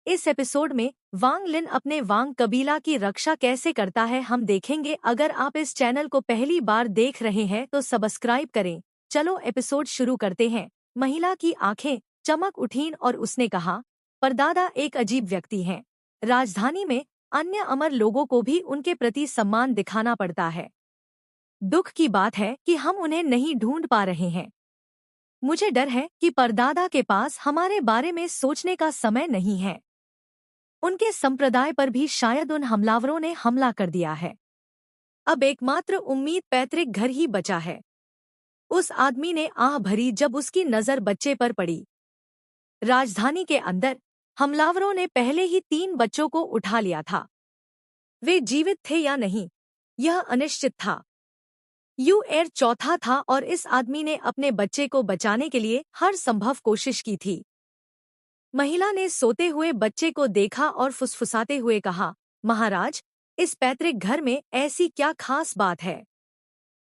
इस एपिसोड में वांग लिन अपने वांग कबीला की रक्षा कैसे करता है हम देखेंगे। अगर आप इस चैनल को पहली बार देख रहे हैं तो सब्सक्राइब करें। चलो एपिसोड शुरू करते हैं। महिला की आंखें चमक उठीं और उसने कहा, परदादा एक अजीब व्यक्ति हैं। राजधानी में अन्य अमर लोगों को भी उनके प्रति सम्मान दिखाना पड़ता है। दुख की बात है कि हम उन्हें नहीं ढूंढ पा रहे हैं। मुझे डर है कि परदादा के पास हमारे बारे में सोचने का समय नहीं है। उनके संप्रदाय पर भी शायद उन हमलावरों ने हमला कर दिया है। अब एकमात्र उम्मीद पैतृक घर ही बचा है। उस आदमी ने आह भरी जब उसकी नजर बच्चे पर पड़ी। राजधानी के अंदर हमलावरों ने पहले ही 3 बच्चों को उठा लिया था। वे जीवित थे या नहीं, यह अनिश्चित था। यूएर चौथा था और इस आदमी ने अपने बच्चे को बचाने के लिए हर संभव कोशिश की थी। महिला ने सोते हुए बच्चे को देखा और फुसफुसाते हुए कहा, महाराज, इस पैतृक घर में ऐसी क्या खास बात है?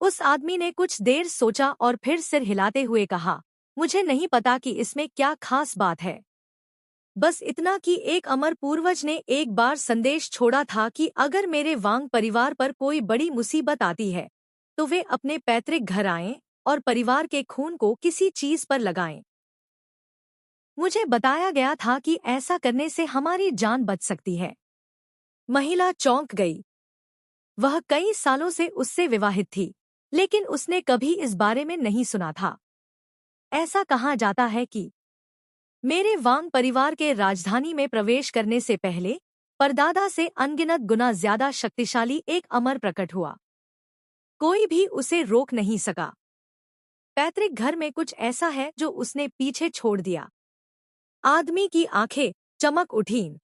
उस आदमी ने कुछ देर सोचा और फिर सिर हिलाते हुए कहा, मुझे नहीं पता कि इसमें क्या खास बात है। बस इतना कि एक अमर पूर्वज ने एक बार संदेश छोड़ा था कि अगर मेरे वांग परिवार पर कोई बड़ी मुसीबत आती है तो वे अपने पैतृक घर आएं और परिवार के खून को किसी चीज पर लगाएं। मुझे बताया गया था कि ऐसा करने से हमारी जान बच सकती है। महिला चौंक गई। वह कई सालों से उससे विवाहित थी, लेकिन उसने कभी इस बारे में नहीं सुना था। ऐसा कहा जाता है कि मेरे वांग परिवार के राजधानी में प्रवेश करने से पहले परदादा से अनगिनत गुना ज्यादा शक्तिशाली एक अमर प्रकट हुआ। कोई भी उसे रोक नहीं सका। पैतृक घर में कुछ ऐसा है जो उसने पीछे छोड़ दिया। आदमी की आंखें चमक उठीं।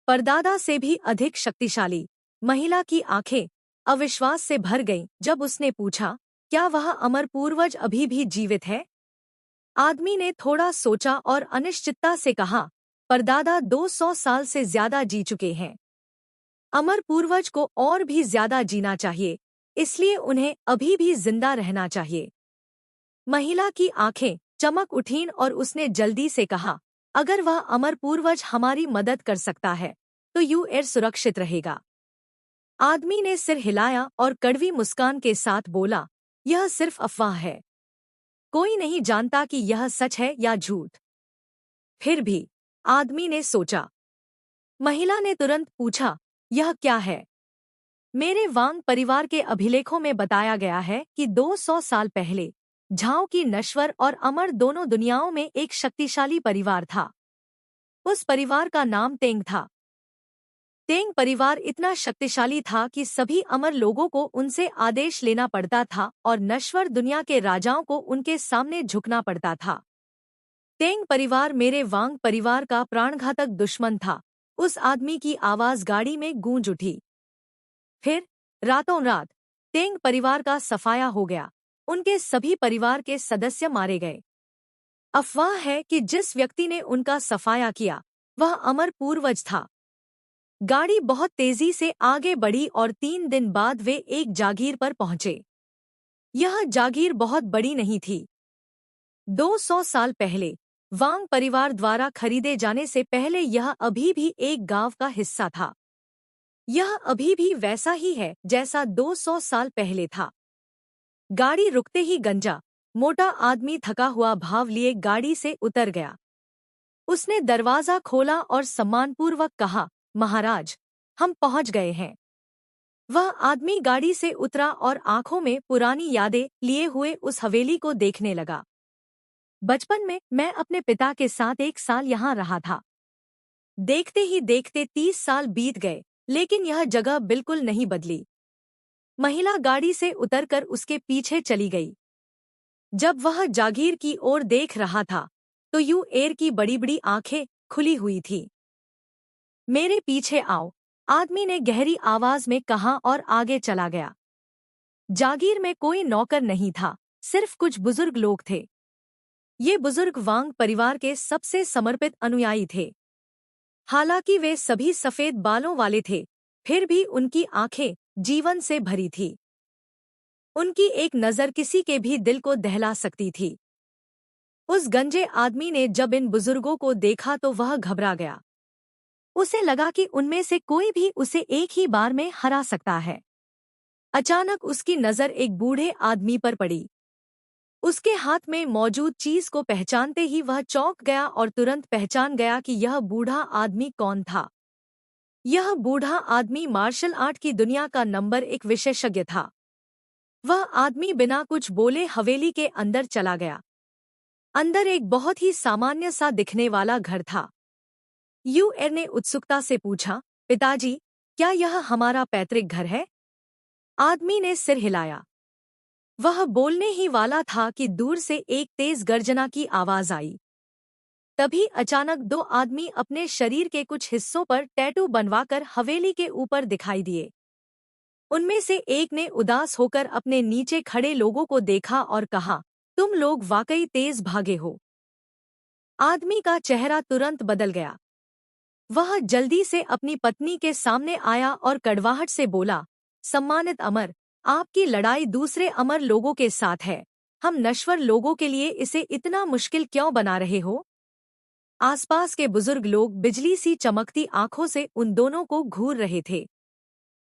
परदादा से भी अधिक शक्तिशाली। महिला की आंखें अविश्वास से भर गईं जब उसने पूछा, क्या वह अमर पूर्वज अभी भी जीवित है? आदमी ने थोड़ा सोचा और अनिश्चितता से कहा, परदादा 200 साल से ज्यादा जी चुके हैं। अमर पूर्वज को और भी ज्यादा जीना चाहिए, इसलिए उन्हें अभी भी जिंदा रहना चाहिए। महिला की आंखें चमक उठीं और उसने जल्दी से कहा, अगर वह अमर पूर्वज हमारी मदद कर सकता है तो यूएर सुरक्षित रहेगा। आदमी ने सिर हिलाया और कड़वी मुस्कान के साथ बोला, यह सिर्फ अफवाह है। कोई नहीं जानता कि यह सच है या झूठ। फिर भी आदमी ने सोचा। महिला ने तुरंत पूछा, यह क्या है? मेरे वांग परिवार के अभिलेखों में बताया गया है कि 200 साल पहले झाओ की नश्वर और अमर दोनों दुनियाओं में एक शक्तिशाली परिवार था। उस परिवार का नाम तेंग था। तेंग परिवार इतना शक्तिशाली था कि सभी अमर लोगों को उनसे आदेश लेना पड़ता था और नश्वर दुनिया के राजाओं को उनके सामने झुकना पड़ता था। तेंग परिवार मेरे वांग परिवार का प्राणघातक दुश्मन था। उस आदमी की आवाज गाड़ी में गूंज उठी। फिर रातों रात तेंग परिवार का सफाया हो गया। उनके सभी परिवार के सदस्य मारे गए। अफवाह है कि जिस व्यक्ति ने उनका सफाया किया वह अमर पूर्वज था। गाड़ी बहुत तेजी से आगे बढ़ी और 3 दिन बाद वे एक जागीर पर पहुंचे। यह जागीर बहुत बड़ी नहीं थी। 200 साल पहले वांग परिवार द्वारा खरीदे जाने से पहले यह अभी भी एक गांव का हिस्सा था। यह अभी भी वैसा ही है जैसा 200 साल पहले था। गाड़ी रुकते ही गंजा मोटा आदमी थका हुआ भाव लिए गाड़ी से उतर गया। उसने दरवाजा खोला और सम्मानपूर्वक कहा, महाराज, हम पहुंच गए हैं। वह आदमी गाड़ी से उतरा और आंखों में पुरानी यादें लिए हुए उस हवेली को देखने लगा। बचपन में मैं अपने पिता के साथ 1 साल यहाँ रहा था। देखते ही देखते 30 साल बीत गए, लेकिन यह जगह बिल्कुल नहीं बदली। महिला गाड़ी से उतरकर उसके पीछे चली गई। जब वह जागीर की ओर देख रहा था तो यूएर की बड़ी बड़ी आंखें खुली हुई थी। मेरे पीछे आओ, आदमी ने गहरी आवाज में कहा और आगे चला गया। जागीर में कोई नौकर नहीं था, सिर्फ कुछ बुजुर्ग लोग थे। ये बुजुर्ग वांग परिवार के सबसे समर्पित अनुयायी थे। हालांकि वे सभी सफेद बालों वाले थे, फिर भी उनकी आंखें जीवन से भरी थी। उनकी एक नज़र किसी के भी दिल को दहला सकती थी। उस गंजे आदमी ने जब इन बुजुर्गों को देखा तो वह घबरा गया। उसे लगा कि उनमें से कोई भी उसे एक ही बार में हरा सकता है। अचानक उसकी नजर एक बूढ़े आदमी पर पड़ी। उसके हाथ में मौजूद चीज को पहचानते ही वह चौंक गया और तुरंत पहचान गया कि यह बूढ़ा आदमी कौन था। यह बूढ़ा आदमी मार्शल आर्ट की दुनिया का नंबर 1 विशेषज्ञ था। वह आदमी बिना कुछ बोले हवेली के अंदर चला गया। अंदर एक बहुत ही सामान्य सा दिखने वाला घर था। यूएर ने उत्सुकता से पूछा, पिताजी, क्या यह हमारा पैतृक घर है? आदमी ने सिर हिलाया। वह बोलने ही वाला था कि दूर से एक तेज गर्जना की आवाज आई। तभी अचानक दो आदमी अपने शरीर के कुछ हिस्सों पर टैटू बनवाकर हवेली के ऊपर दिखाई दिए। उनमें से एक ने उदास होकर अपने नीचे खड़े लोगों को देखा और कहा, तुम लोग वाकई तेज भागे हो। आदमी का चेहरा तुरंत बदल गया। वह जल्दी से अपनी पत्नी के सामने आया और कड़वाहट से बोला, सम्मानित अमर, आपकी लड़ाई दूसरे अमर लोगों के साथ है। हम नश्वर लोगों के लिए इसे इतना मुश्किल क्यों बना रहे हो? आसपास के बुजुर्ग लोग बिजली सी चमकती आंखों से उन दोनों को घूर रहे थे।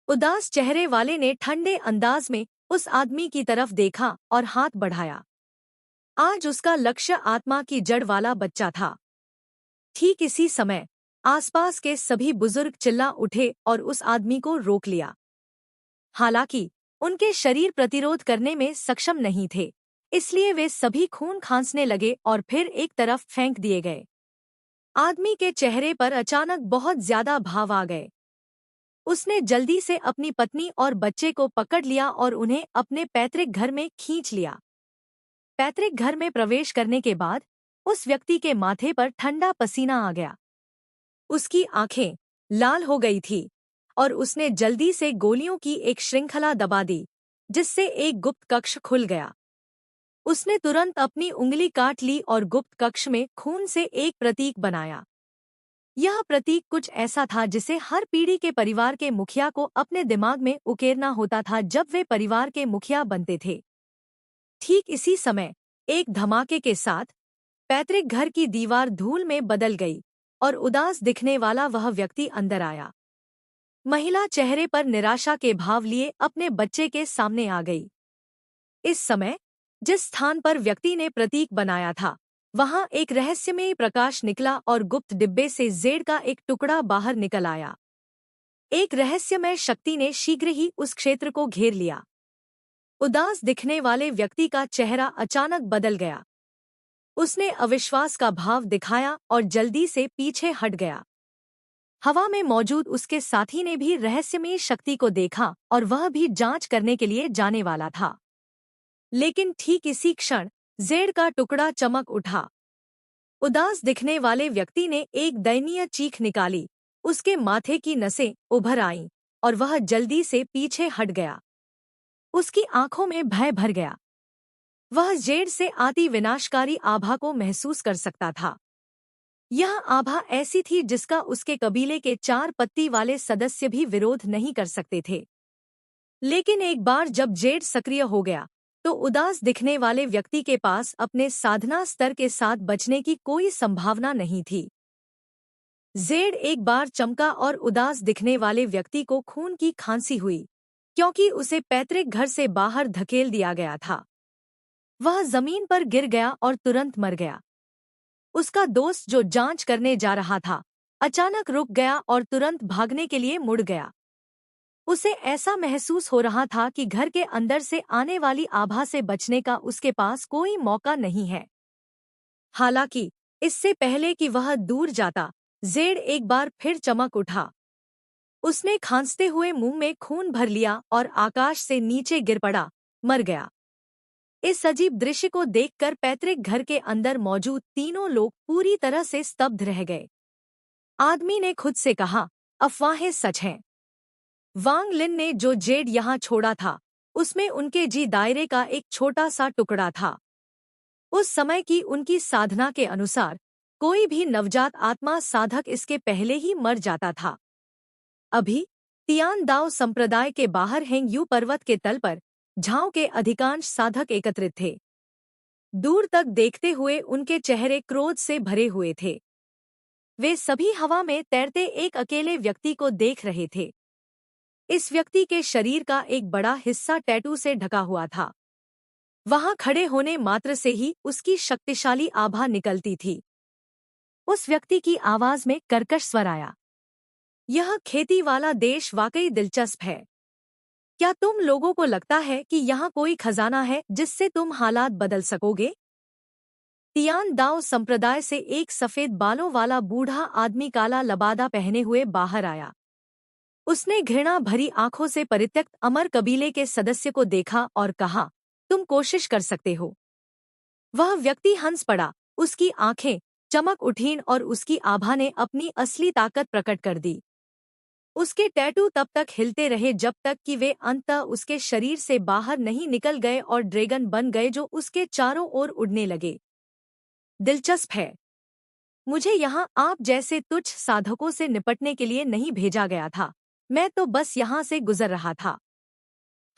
उदास चेहरे वाले ने ठंडे अंदाज में उस आदमी की तरफ देखा और हाथ बढ़ाया। आज उसका लक्ष्य आत्मा की जड़ वाला बच्चा था। ठीक इसी समय आसपास के सभी बुजुर्ग चिल्ला उठे और उस आदमी को रोक लिया। हालांकि उनके शरीर प्रतिरोध करने में सक्षम नहीं थे, इसलिए वे सभी खून खांसने लगे और फिर एक तरफ फेंक दिए गए। आदमी के चेहरे पर अचानक बहुत ज्यादा भाव आ गए। उसने जल्दी से अपनी पत्नी और बच्चे को पकड़ लिया और उन्हें अपने पैतृक घर में खींच लिया। पैतृक घर में प्रवेश करने के बाद उस व्यक्ति के माथे पर ठंडा पसीना आ गया। उसकी आंखें लाल हो गई थी और उसने जल्दी से गोलियों की एक श्रृंखला दबा दी, जिससे एक गुप्त कक्ष खुल गया। उसने तुरंत अपनी उंगली काट ली और गुप्त कक्ष में खून से एक प्रतीक बनाया। यह प्रतीक कुछ ऐसा था जिसे हर पीढ़ी के परिवार के मुखिया को अपने दिमाग में उकेरना होता था जब वे परिवार के मुखिया बनते थे। ठीक इसी समय एक धमाके के साथ पैतृक घर की दीवार धूल में बदल गई और उदास दिखने वाला वह व्यक्ति अंदर आया। महिला चेहरे पर निराशा के भाव लिए अपने बच्चे के सामने आ गई। इस समय जिस स्थान पर व्यक्ति ने प्रतीक बनाया था, वहां एक रहस्यमयी प्रकाश निकला और गुप्त डिब्बे से जेड का एक टुकड़ा बाहर निकल आया। एक रहस्यमय शक्ति ने शीघ्र ही उस क्षेत्र को घेर लिया। उदास दिखने वाले व्यक्ति का चेहरा अचानक बदल गया। उसने अविश्वास का भाव दिखाया और जल्दी से पीछे हट गया। हवा में मौजूद उसके साथी ने भी रहस्यमयी शक्ति को देखा और वह भी जांच करने के लिए जाने वाला था। लेकिन ठीक इसी क्षण जेड का टुकड़ा चमक उठा। उदास दिखने वाले व्यक्ति ने एक दयनीय चीख निकाली। उसके माथे की नसें उभर आईं और वह जल्दी से पीछे हट गया। उसकी आंखों में भय भर गया। वह जेड से आती विनाशकारी आभा को महसूस कर सकता था। यह आभा ऐसी थी जिसका उसके कबीले के 4 पत्ती वाले सदस्य भी विरोध नहीं कर सकते थे। लेकिन एक बार जब जेड सक्रिय हो गया तो उदास दिखने वाले व्यक्ति के पास अपने साधना स्तर के साथ बचने की कोई संभावना नहीं थी। जेड एक बार चमका और उदास दिखने वाले व्यक्ति को खून की खांसी हुई, क्योंकि उसे पैतृक घर से बाहर धकेल दिया गया था। वह जमीन पर गिर गया और तुरंत मर गया। उसका दोस्त जो जांच करने जा रहा था, अचानक रुक गया और तुरंत भागने के लिए मुड़ गया। उसे ऐसा महसूस हो रहा था कि घर के अंदर से आने वाली आभा से बचने का उसके पास कोई मौका नहीं है। हालांकि इससे पहले कि वह दूर जाता, जेड एक बार फिर चमक उठा। उसने खांसते हुए मुंह में खून भर लिया और आकाश से नीचे गिर पड़ा, मर गया। इस अजीब दृश्य को देखकर पैतृक घर के अंदर मौजूद तीनों लोग पूरी तरह से स्तब्ध रह गए। आदमी ने खुद से कहा, अफवाहें सच हैं। वांग लिन ने जो जेड यहाँ छोड़ा था, उसमें उनके जी दायरे का एक छोटा सा टुकड़ा था। उस समय की उनकी साधना के अनुसार कोई भी नवजात आत्मा साधक इसके पहले ही मर जाता था। अभी तियान दाओ संप्रदाय के बाहर हेंगयू पर्वत के तल पर झाओ के अधिकांश साधक एकत्रित थे। दूर तक देखते हुए उनके चेहरे क्रोध से भरे हुए थे। वे सभी हवा में तैरते एक अकेले व्यक्ति को देख रहे थे। इस व्यक्ति के शरीर का एक बड़ा हिस्सा टैटू से ढका हुआ था। वहां खड़े होने मात्र से ही उसकी शक्तिशाली आभा निकलती थी। उस व्यक्ति की आवाज में कर्कश स्वर आया। यह खेती वाला देश वाकई दिलचस्प है। क्या तुम लोगों को लगता है कि यहाँ कोई खजाना है जिससे तुम हालात बदल सकोगे? तियान दाओ संप्रदाय से एक सफेद बालों वाला बूढ़ा आदमी काला लबादा पहने हुए बाहर आया। उसने घृणा भरी आंखों से परित्यक्त अमर कबीले के सदस्य को देखा और कहा, तुम कोशिश कर सकते हो। वह व्यक्ति हंस पड़ा, उसकी आंखें चमक उठीं और उसकी आभा ने अपनी असली ताकत प्रकट कर दी। उसके टैटू तब तक हिलते रहे जब तक कि वे अंततः उसके शरीर से बाहर नहीं निकल गए और ड्रैगन बन गए जो उसके चारों ओर उड़ने लगे। दिलचस्प है। मुझे यहाँ आप जैसे तुच्छ साधकों से निपटने के लिए नहीं भेजा गया था। मैं तो बस यहाँ से गुजर रहा था।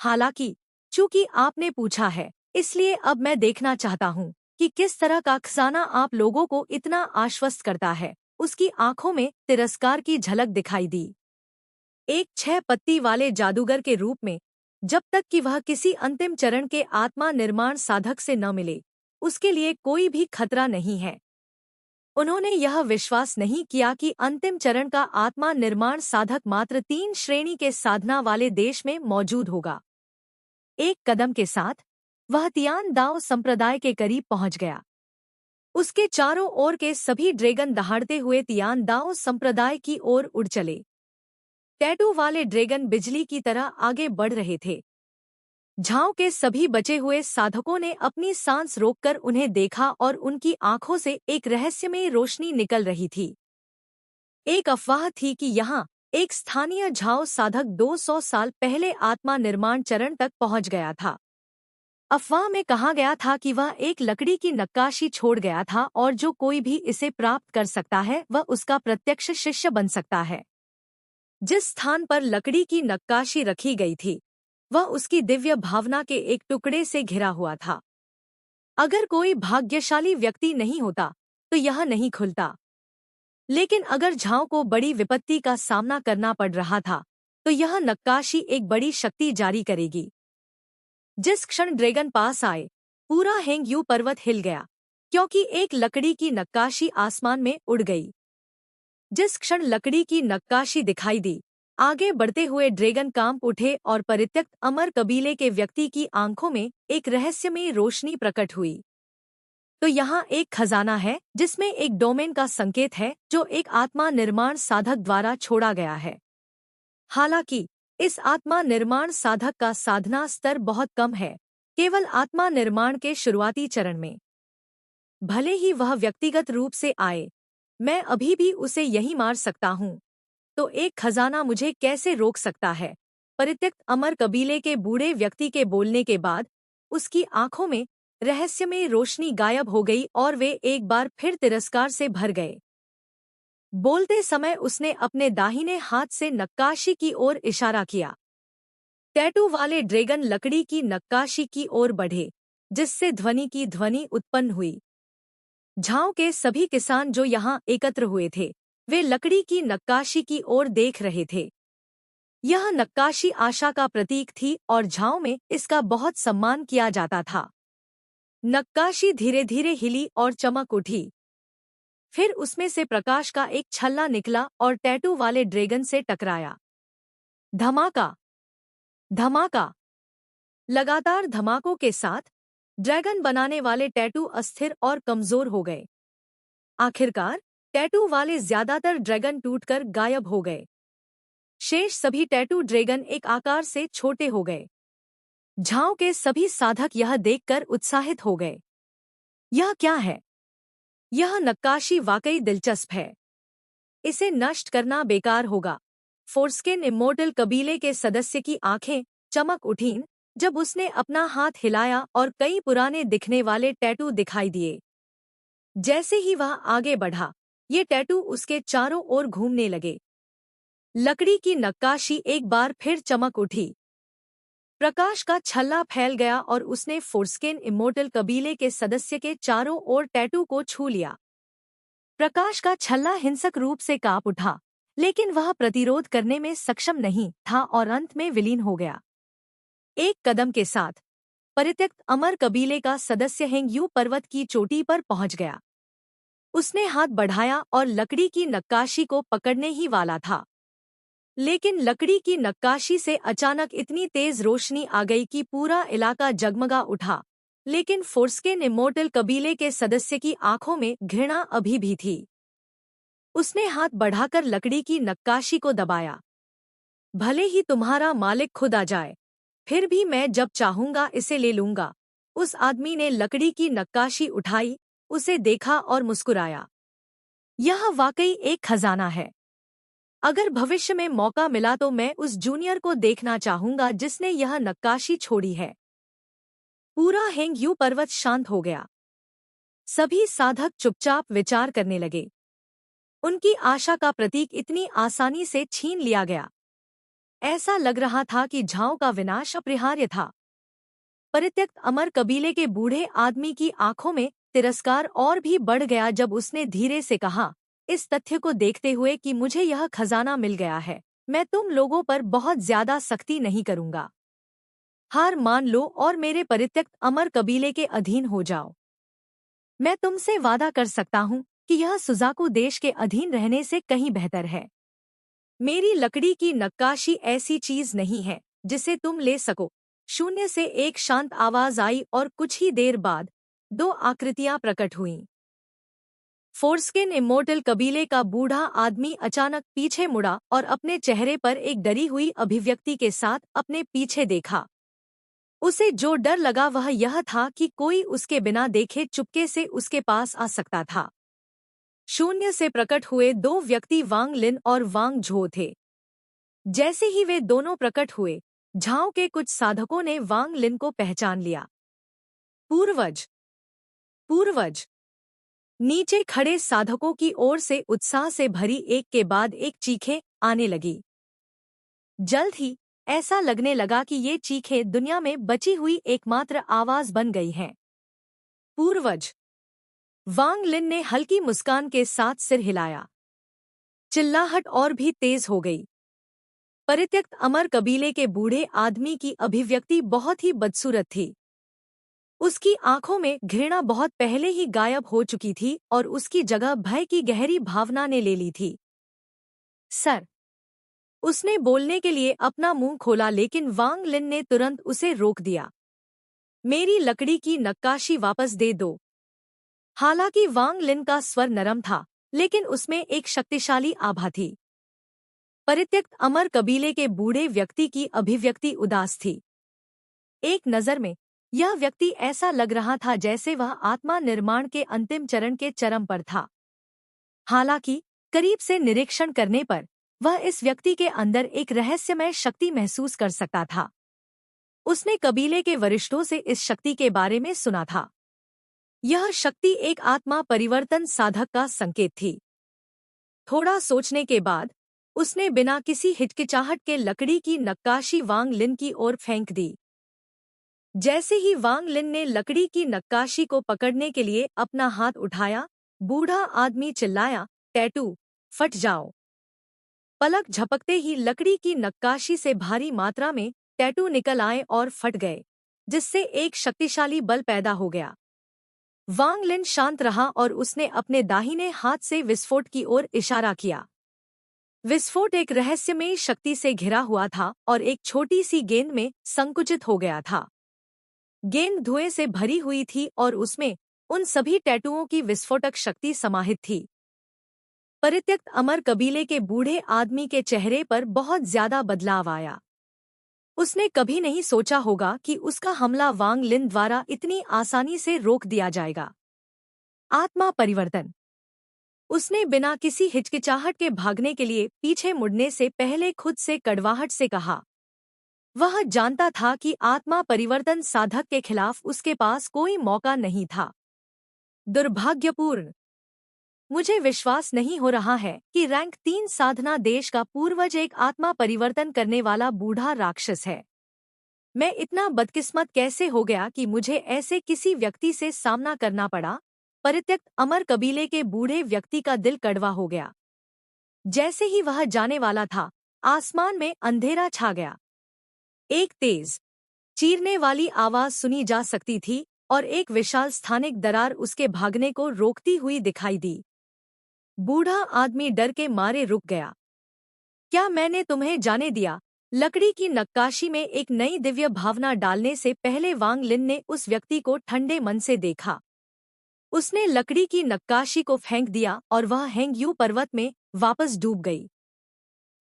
हालांकि चूंकि आपने पूछा है, इसलिए अब मैं देखना चाहता हूँ कि किस तरह का खजाना आप लोगों को इतना आश्वस्त करता है। उसकी आंखों में तिरस्कार की झलक दिखाई दी। एक 6 पत्ती वाले जादूगर के रूप में, जब तक कि वह किसी अंतिम चरण के आत्मा निर्माण साधक से न मिले, उसके लिए कोई भी खतरा नहीं है। उन्होंने यह विश्वास नहीं किया कि अंतिम चरण का आत्मा निर्माण साधक मात्र 3 श्रेणी के साधना वाले देश में मौजूद होगा। एक कदम के साथ वह तियान दाओ संप्रदाय के करीब पहुंच गया। उसके चारों ओर के सभी ड्रैगन दहाड़ते हुए तियान दाओ संप्रदाय की ओर उड़ चले। टैटू वाले ड्रैगन बिजली की तरह आगे बढ़ रहे थे। झांव के सभी बचे हुए साधकों ने अपनी सांस रोककर उन्हें देखा और उनकी आंखों से एक रहस्यमय रोशनी निकल रही थी। एक अफवाह थी कि यहाँ एक स्थानीय झांव साधक 200 साल पहले आत्मा निर्माण चरण तक पहुंच गया था। अफवाह में कहा गया था कि वह एक लकड़ी की नक्काशी छोड़ गया था और जो कोई भी इसे प्राप्त कर सकता है वह उसका प्रत्यक्ष शिष्य बन सकता है। जिस स्थान पर लकड़ी की नक्काशी रखी गई थी, वह उसकी दिव्य भावना के एक टुकड़े से घिरा हुआ था। अगर कोई भाग्यशाली व्यक्ति नहीं होता तो यह नहीं खुलता। लेकिन अगर झांव को बड़ी विपत्ति का सामना करना पड़ रहा था तो यह नक्काशी एक बड़ी शक्ति जारी करेगी। जिस क्षण ड्रैगन पास आए, पूरा हेंगयू पर्वत हिल गया, क्योंकि एक लकड़ी की नक्काशी आसमान में उड़ गई। जिस क्षण लकड़ी की नक्काशी दिखाई दी, आगे बढ़ते हुए ड्रैगन कांप उठे और परित्यक्त अमर कबीले के व्यक्ति की आंखों में एक रहस्यमय रोशनी प्रकट हुई। तो यहाँ एक खजाना है जिसमें एक डोमेन का संकेत है जो एक आत्मा निर्माण साधक द्वारा छोड़ा गया है। हालांकि इस आत्मा निर्माण साधक का साधना स्तर बहुत कम है, केवल आत्मा निर्माण के शुरुआती चरण में। भले ही वह व्यक्तिगत रूप से आए, मैं अभी भी उसे यहीं मार सकता हूँ। तो एक खजाना मुझे कैसे रोक सकता है? परित्यक्त अमर कबीले के बूढ़े व्यक्ति के बोलने के बाद उसकी आंखों में रहस्यमय रोशनी गायब हो गई और वे एक बार फिर तिरस्कार से भर गए। बोलते समय उसने अपने दाहिने हाथ से नक्काशी की ओर इशारा किया। टैटू वाले ड्रैगन लकड़ी की नक्काशी की ओर बढ़े, जिससे ध्वनि की ध्वनि उत्पन्न हुई। झांव के सभी किसान जो यहाँ एकत्र हुए थे, वे लकड़ी की नक्काशी की ओर देख रहे थे। यह नक्काशी आशा का प्रतीक थी और झांव में इसका बहुत सम्मान किया जाता था। नक्काशी धीरे धीरे हिली और चमक उठी। फिर उसमें से प्रकाश का एक छल्ला निकला और टैटू वाले ड्रैगन से टकराया। धमाका, धमाका। लगातार धमाकों के साथ ड्रैगन बनाने वाले टैटू अस्थिर और कमजोर हो गए। आखिरकार टैटू वाले ज्यादातर ड्रैगन टूटकर गायब हो गए। शेष सभी टैटू ड्रैगन एक आकार से छोटे हो गए। झांव के सभी साधक यह देखकर उत्साहित हो गए। यह क्या है? यह नक्काशी वाकई दिलचस्प है। इसे नष्ट करना बेकार होगा। फोर्स्केन इमोर्टल कबीले के सदस्य की आंखें चमक उठीं जब उसने अपना हाथ हिलाया और कई पुराने दिखने वाले टैटू दिखाई दिए। जैसे ही वह आगे बढ़ा, ये टैटू उसके चारों ओर घूमने लगे। लकड़ी की नक्काशी एक बार फिर चमक उठी। प्रकाश का छल्ला फैल गया और उसने फोर्स्केन इमोर्टल कबीले के सदस्य के चारों ओर टैटू को छू लिया। प्रकाश का छल्ला हिंसक रूप से कांप उठा, लेकिन वह प्रतिरोध करने में सक्षम नहीं था और अंत में विलीन हो गया। एक कदम के साथ परित्यक्त अमर कबीले का सदस्य हेंग्यू पर्वत की चोटी पर पहुंच गया। उसने हाथ बढ़ाया और लकड़ी की नक्काशी को पकड़ने ही वाला था, लेकिन लकड़ी की नक्काशी से अचानक इतनी तेज रोशनी आ गई कि पूरा इलाका जगमगा उठा। लेकिन फोर्स्केन इमोर्टल कबीले के सदस्य की आंखों में घृणा अभी भी थी। उसने हाथ बढ़ाकर लकड़ी की नक्काशी को दबाया। भले ही तुम्हारा मालिक खुद आ जाए, फिर भी मैं जब चाहूंगा इसे ले लूंगा। उस आदमी ने लकड़ी की नक्काशी उठाई, उसे देखा और मुस्कुराया। यह वाकई एक खजाना है। अगर भविष्य में मौका मिला तो मैं उस जूनियर को देखना चाहूंगा जिसने यह नक्काशी छोड़ी है। पूरा हेंग्यू पर्वत शांत हो गया। सभी साधक चुपचाप विचार करने लगे। उनकी आशा का प्रतीक इतनी आसानी से छीन लिया गया। ऐसा लग रहा था कि झाओ का विनाश अपरिहार्य था। परित्यक्त अमर कबीले के बूढ़े आदमी की आंखों में तिरस्कार और भी बढ़ गया जब उसने धीरे से कहा, इस तथ्य को देखते हुए कि मुझे यह खजाना मिल गया है, मैं तुम लोगों पर बहुत ज्यादा सख्ती नहीं करूंगा। हार मान लो और मेरे परित्यक्त अमर कबीले के अधीन हो जाओ। मैं तुमसे वादा कर सकता हूं कि यह सुजाकू देश के अधीन रहने से कहीं बेहतर है। मेरी लकड़ी की नक्काशी ऐसी चीज नहीं है जिसे तुम ले सको। शून्य से एक शांत आवाज आई और कुछ ही देर बाद दो आकृतियां प्रकट हुईं। फोर्स्केन इमोर्टल कबीले का बूढ़ा आदमी अचानक पीछे मुड़ा और अपने चेहरे पर एक डरी हुई अभिव्यक्ति के साथ अपने पीछे देखा। उसे जो डर लगा वह यह था कि कोई उसके बिना देखे चुपके से उसके पास आ सकता था। शून्य से प्रकट हुए दो व्यक्ति वांग लिन और वांग झो थे। जैसे ही वे दोनों प्रकट हुए, झाओ के कुछ साधकों ने वांग लिन को पहचान लिया। पूर्वज, पूर्वज! नीचे खड़े साधकों की ओर से उत्साह से भरी एक के बाद एक चीखें आने लगी। जल्द ही ऐसा लगने लगा कि ये चीखें दुनिया में बची हुई एकमात्र आवाज बन गई हैं। पूर्वज! वांग लिन ने हल्की मुस्कान के साथ सिर हिलाया। चिल्लाहट और भी तेज हो गई। परित्यक्त अमर कबीले के बूढ़े आदमी की अभिव्यक्ति बहुत ही बदसूरत थी। उसकी आंखों में घृणा बहुत पहले ही गायब हो चुकी थी और उसकी जगह भय की गहरी भावना ने ले ली थी। सर! उसने बोलने के लिए अपना मुंह खोला लेकिन वांग लिन ने तुरंत उसे रोक दिया। मेरी लकड़ी की नक्काशी वापस दे दो। हालांकि वांग लिन का स्वर नरम था, लेकिन उसमें एक शक्तिशाली आभा थी। परित्यक्त अमर कबीले के बूढ़े व्यक्ति की अभिव्यक्ति उदास थी। एक नज़र में यह व्यक्ति ऐसा लग रहा था जैसे वह आत्मा निर्माण के अंतिम चरण के चरम पर था। हालांकि करीब से निरीक्षण करने पर वह इस व्यक्ति के अंदर एक रहस्यमय शक्ति महसूस कर सकता था। उसने कबीले के वरिष्ठों से इस शक्ति के बारे में सुना था। यह शक्ति एक आत्मा परिवर्तन साधक का संकेत थी। थोड़ा सोचने के बाद उसने बिना किसी हिचकिचाहट के लकड़ी की नक्काशी वांग लिन की ओर फेंक दी। जैसे ही वांग लिन ने लकड़ी की नक्काशी को पकड़ने के लिए अपना हाथ उठाया, बूढ़ा आदमी चिल्लाया, टैटू, फट जाओ। पलक झपकते ही लकड़ी की नक्काशी से भारी मात्रा में टैटू निकल आए और फट गए, जिससे एक शक्तिशाली बल पैदा हो गया। वांग लिन शांत रहा और उसने अपने दाहिने हाथ से विस्फोट की ओर इशारा किया। विस्फोट एक रहस्यमयी शक्ति से घिरा हुआ था और एक छोटी सी गेंद में संकुचित हो गया था। गेंद धुएं से भरी हुई थी और उसमें उन सभी टैटुओं की विस्फोटक शक्ति समाहित थी। परित्यक्त अमर कबीले के बूढ़े आदमी के चेहरे पर बहुत ज्यादा बदलाव आया। उसने कभी नहीं सोचा होगा कि उसका हमला वांग लिन द्वारा इतनी आसानी से रोक दिया जाएगा। आत्मा परिवर्तन। उसने बिना किसी हिचकिचाहट के भागने के लिए पीछे मुड़ने से पहले खुद से कड़वाहट से कहा। वह जानता था कि आत्मा परिवर्तन साधक के खिलाफ उसके पास कोई मौका नहीं था। दुर्भाग्यपूर्ण! मुझे विश्वास नहीं हो रहा है कि रैंक 3 साधना देश का पूर्वज एक आत्मा परिवर्तन करने वाला बूढ़ा राक्षस है। मैं इतना बदकिस्मत कैसे हो गया कि मुझे ऐसे किसी व्यक्ति से सामना करना पड़ा? परित्यक्त अमर कबीले के बूढ़े व्यक्ति का दिल कड़वा हो गया। जैसे ही वह जाने वाला था, आसमान में अंधेरा छा गया। एक तेज चीरने वाली आवाज सुनी जा सकती थी और एक विशाल स्थानिक दरार उसके भागने को रोकती हुई दिखाई दी। बूढ़ा आदमी डर के मारे रुक गया। क्या मैंने तुम्हें जाने दिया? लकड़ी की नक्काशी में एक नई दिव्य भावना डालने से पहले वांग लिन ने उस व्यक्ति को ठंडे मन से देखा। उसने लकड़ी की नक्काशी को फेंक दिया और वह हेंगयू पर्वत में वापस डूब गई।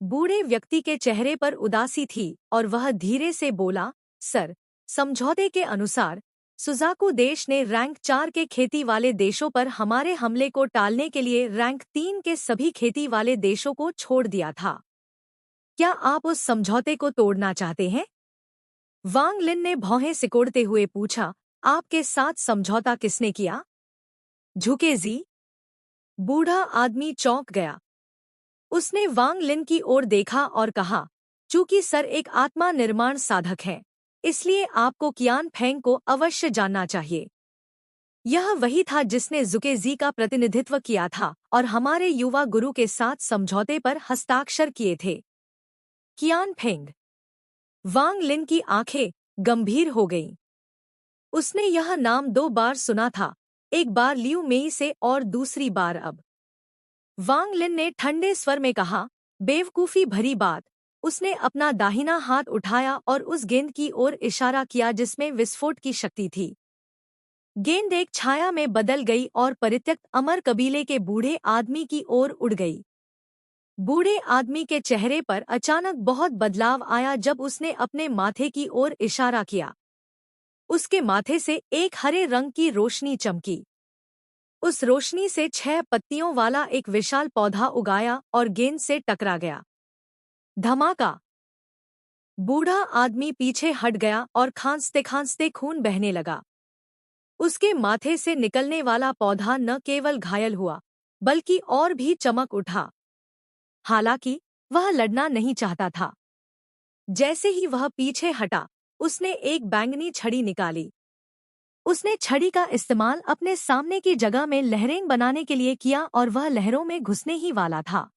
बूढ़े व्यक्ति के चेहरे पर उदासी थी और वह धीरे से बोला, सर, समझौते के अनुसार सुजाकू देश ने रैंक 4 के खेती वाले देशों पर हमारे हमले को टालने के लिए रैंक 3 के सभी खेती वाले देशों को छोड़ दिया था। क्या आप उस समझौते को तोड़ना चाहते हैं? वांग लिन ने भौहें सिकोड़ते हुए पूछा, आपके साथ समझौता किसने किया? झुके जी। बूढ़ा आदमी चौंक गया। उसने वांग लिन की ओर देखा और कहा, चूंकि सर एक आत्मा निर्माण साधक है, इसलिए आपको कियान फेंग को अवश्य जानना चाहिए। यह वही था जिसने जुकेजी का प्रतिनिधित्व किया था और हमारे युवा गुरु के साथ समझौते पर हस्ताक्षर किए थे। कियान फेंग। वांग लिन की आंखें गंभीर हो गईं। उसने यह नाम 2 बार सुना था, एक बार लियू मेई से और दूसरी बार अब। वांग लिन ने ठंडे स्वर में कहा, बेवकूफी भरी बात। उसने अपना दाहिना हाथ उठाया और उस गेंद की ओर इशारा किया जिसमें विस्फोट की शक्ति थी। गेंद एक छाया में बदल गई और परित्यक्त अमर कबीले के बूढ़े आदमी की ओर उड़ गई। बूढ़े आदमी के चेहरे पर अचानक बहुत बदलाव आया जब उसने अपने माथे की ओर इशारा किया। उसके माथे से एक हरे रंग की रोशनी चमकी। उस रोशनी से 6 पत्तियों वाला एक विशाल पौधा उगाया और गेंद से टकरा गया। धमाका! बूढ़ा आदमी पीछे हट गया और खांसते खांसते खून बहने लगा। उसके माथे से निकलने वाला पौधा न केवल घायल हुआ, बल्कि और भी चमक उठा। हालांकि वह लड़ना नहीं चाहता था। जैसे ही वह पीछे हटा, उसने एक बैंगनी छड़ी निकाली। उसने छड़ी का इस्तेमाल अपने सामने की जगह में लहरें बनाने के लिए किया और वह लहरों में घुसने ही वाला था।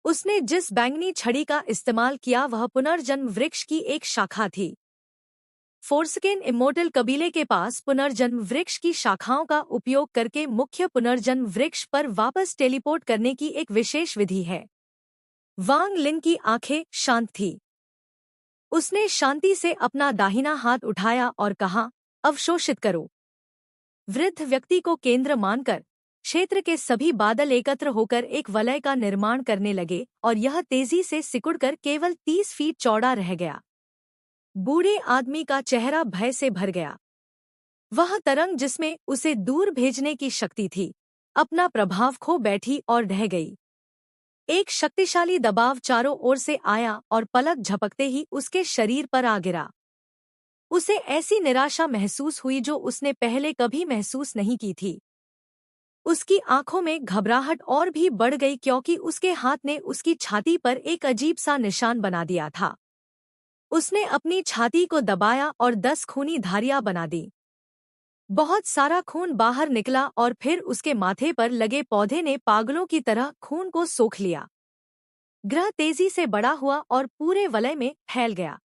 उसने जिस बैंगनी छड़ी का इस्तेमाल किया वह पुनर्जन्म वृक्ष की एक शाखा थी। फोर्सकेन इमोर्टल कबीले के पास पुनर्जन्म वृक्ष की शाखाओं का उपयोग करके मुख्य पुनर्जन्म वृक्ष पर वापस टेलीपोर्ट करने की एक विशेष विधि है। वांग लिन की आंखें शांत थी। उसने शांति से अपना दाहिना हाथ उठाया और कहा, अवशोषित करो। वृद्ध व्यक्ति को केंद्र मानकर क्षेत्र के सभी बादल एकत्र होकर एक वलय का निर्माण करने लगे और यह तेजी से सिकुड़कर केवल 30 फीट चौड़ा रह गया। बूढ़े आदमी का चेहरा भय से भर गया। वह तरंग जिसमें उसे दूर भेजने की शक्ति थी, अपना प्रभाव खो बैठी और ढह गई। एक शक्तिशाली दबाव चारों ओर से आया और पलक झपकते ही उसके शरीर पर आ गिरा। उसे ऐसी निराशा महसूस हुई जो उसने पहले कभी महसूस नहीं की थी। उसकी आंखों में घबराहट और भी बढ़ गई क्योंकि उसके हाथ ने उसकी छाती पर एक अजीब सा निशान बना दिया था। उसने अपनी छाती को दबाया और 10 खूनी धारियां बना दी। बहुत सारा खून बाहर निकला और फिर उसके माथे पर लगे पौधे ने पागलों की तरह खून को सोख लिया। ग्रह तेजी से बड़ा हुआ और पूरे वलय में फैल गया।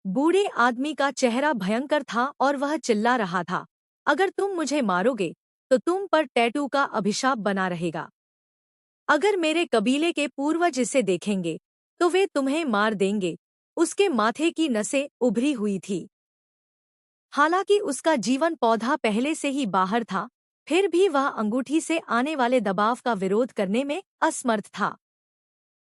बूढ़े आदमी का चेहरा भयंकर था और वह चिल्ला रहा था, अगर तुम मुझे मारोगे तो तुम पर टैटू का अभिशाप बना रहेगा। अगर मेरे कबीले के पूर्वज इसे देखेंगे तो वे तुम्हें मार देंगे। उसके माथे की नसें उभरी हुई थी। हालांकि उसका जीवन पौधा पहले से ही बाहर था, फिर भी वह अंगूठी से आने वाले दबाव का विरोध करने में असमर्थ था।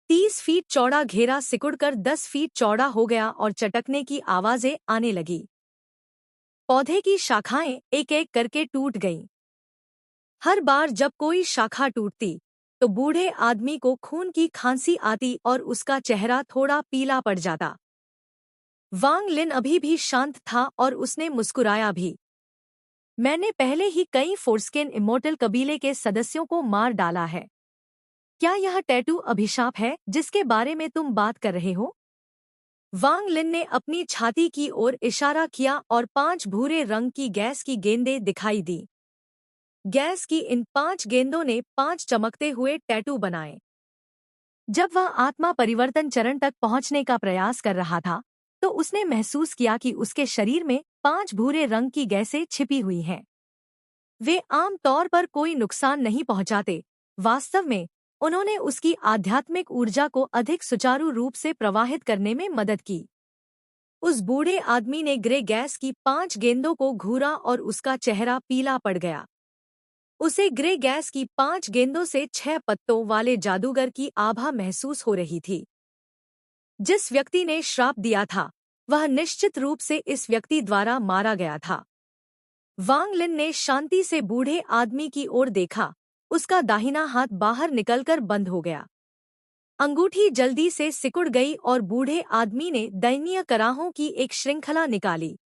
30 फीट चौड़ा घेरा सिकुड़कर 10 फीट चौड़ा हो गया और चटकने की आवाजें आने लगी। पौधे की शाखाएं एक एक करके टूट गईं। हर बार जब कोई शाखा टूटती तो बूढ़े आदमी को खून की खांसी आती और उसका चेहरा थोड़ा पीला पड़ जाता। वांग लिन अभी भी शांत था और उसने मुस्कुराया भी। मैंने पहले ही कई फोर्सकेन इमोर्टल कबीले के सदस्यों को मार डाला है। क्या यह टैटू अभिशाप है जिसके बारे में तुम बात कर रहे हो? वांग लिन ने अपनी छाती की ओर इशारा किया और 5 भूरे रंग की गैस की गेंदें दिखाई दी। गैस की इन 5 गेंदों ने 5 चमकते हुए टैटू बनाए। जब वह आत्मा परिवर्तन चरण तक पहुंचने का प्रयास कर रहा था, तो उसने महसूस किया कि उसके शरीर में 5 भूरे रंग की गैसें छिपी हुई हैं। वे आम तौर पर कोई नुकसान नहीं पहुंचाते। वास्तव में उन्होंने उसकी आध्यात्मिक ऊर्जा को अधिक सुचारू रूप से प्रवाहित करने में मदद की। उस बूढ़े आदमी ने ग्रे गैस की 5 गेंदों को घूरा और उसका चेहरा पीला पड़ गया। उसे ग्रे गैस की 5 गेंदों से 6 पत्तों वाले जादूगर की आभा महसूस हो रही थी। जिस व्यक्ति ने श्राप दिया था, वह निश्चित रूप से इस व्यक्ति द्वारा मारा गया था। वांग लिन ने शांति से बूढ़े आदमी की ओर देखा। उसका दाहिना हाथ बाहर निकलकर बंद हो गया। अंगूठी जल्दी से सिकुड़ गई और बूढ़े आदमी ने दयनीय कराहों की एक श्रृंखला निकाली।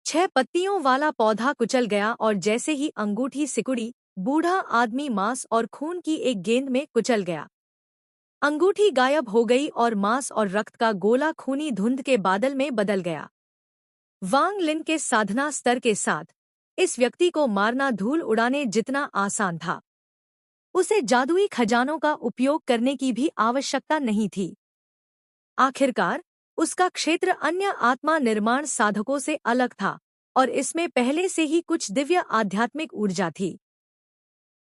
6 पत्तियों वाला पौधा कुचल गया और जैसे ही अंगूठी सिकुड़ी, बूढ़ा आदमी मांस और खून की एक गेंद में कुचल गया। अंगूठी गायब हो गई और मांस और रक्त का गोला खूनी धुंध के बादल में बदल गया। वांग लिन के साधना स्तर के साथ इस व्यक्ति को मारना धूल उड़ाने जितना आसान था। उसे जादुई खजानों का उपयोग करने की भी आवश्यकता नहीं थी। आखिरकार उसका क्षेत्र अन्य आत्मा निर्माण साधकों से अलग था और इसमें पहले से ही कुछ दिव्य आध्यात्मिक ऊर्जा थी।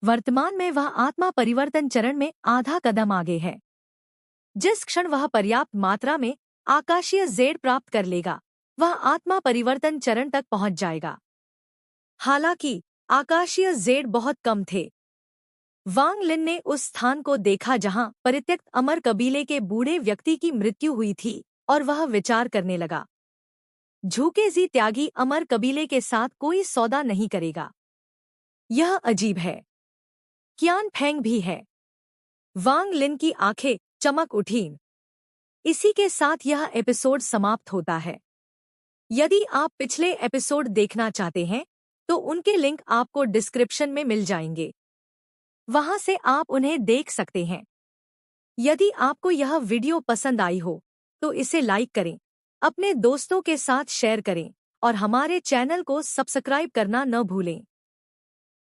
वर्तमान में वह आत्मा परिवर्तन चरण में आधा कदम आगे है। जिस क्षण वह पर्याप्त मात्रा में आकाशीय जेड प्राप्त कर लेगा, वह आत्मा परिवर्तन चरण तक पहुंच जाएगा। हालांकि आकाशीय जेड बहुत कम थे। वांग लिन ने उस स्थान को देखा जहां परित्यक्त अमर कबीले के बूढ़े व्यक्ति की मृत्यु हुई थी और वह विचार करने लगा, झूकेजी त्यागी अमर कबीले के साथ कोई सौदा नहीं करेगा। यह अजीब है। कियान फेंग भी है। वांग लिन की आंखें चमक उठीं। इसी के साथ यह एपिसोड समाप्त होता है। यदि आप पिछले एपिसोड देखना चाहते हैं, तो उनके लिंक आपको डिस्क्रिप्शन में मिल जाएंगे। वहां से आप उन्हें देख सकते हैं। यदि आपको यह वीडियो पसंद आई हो, तो इसे लाइक करें, अपने दोस्तों के साथ शेयर करें और हमारे चैनल को सब्सक्राइब करना न भूलें।